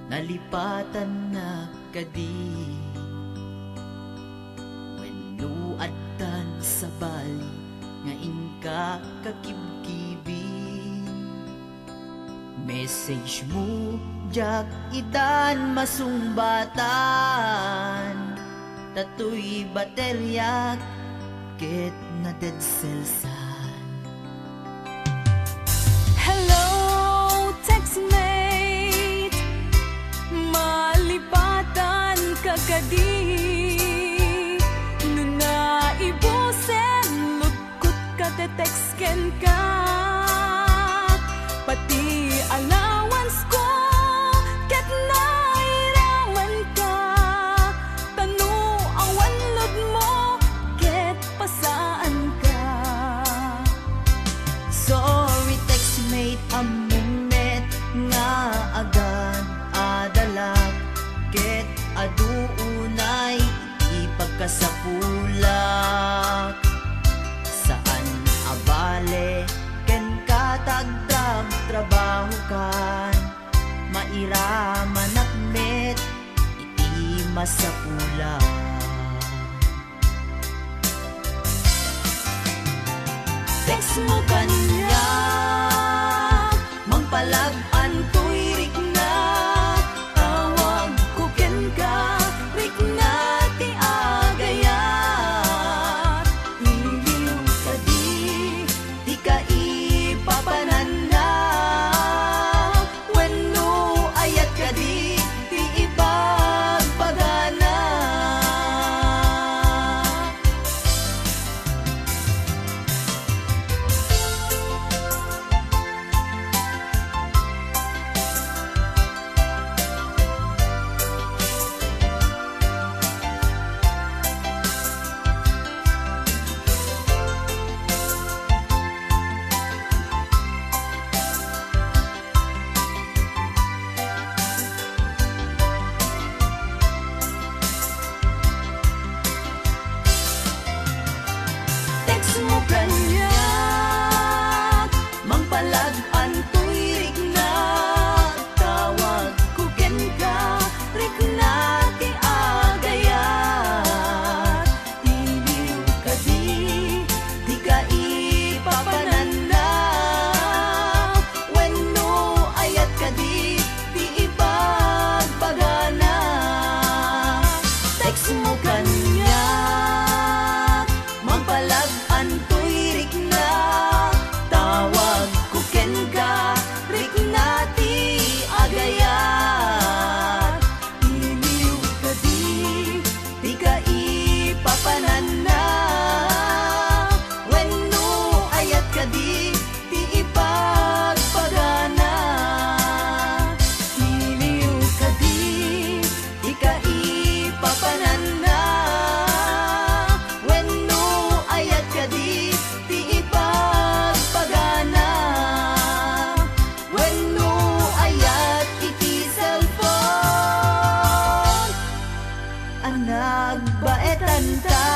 nalipatan na kadi. Wenno addan sa bali nga ingka kakibkibi. Message mo jak itan masumbatan, tatoy bateryak ket na dead cellsan. Hello, textmate, malipatan kagadi. Nuna ibusen, lukot ka te-textken ka. Pati allowance ko, ket nairaman ka. Tanu awan lod mo, ket pasaan ka. Sorry textmate, among net nga agad adalak, ket aduunay ipagkasapulak. Saan abale ken katagdrag trabaho kan, mairaman akmet iti masapulak. Text mo kanya, mangpalag-an to'y rik na. Tawag ko ken ka, rik na ti agayat. Iliw ka di ka ipapanan na. Wenno ayat ka di ipagpagana. Text mo kanya, mangpalag-an to'y rik na. Tawag ko ken ka, rik na ti agayat. Iliw ka di ka ipapanan na. Wenno ayat ka di ipagpagana. Text mo kanya, mangpalag-an to'y rik na. Tawag ko ken ka, rik na ti agayat. Iliw ka di ka ipapanan na. Wenno ayat ka di ipagpagana. Iliw ka di ka ipapanan na. Wenno ayat ka di ipagpagana. Wenno ayat iti cellphone, ang nagbaetan ta.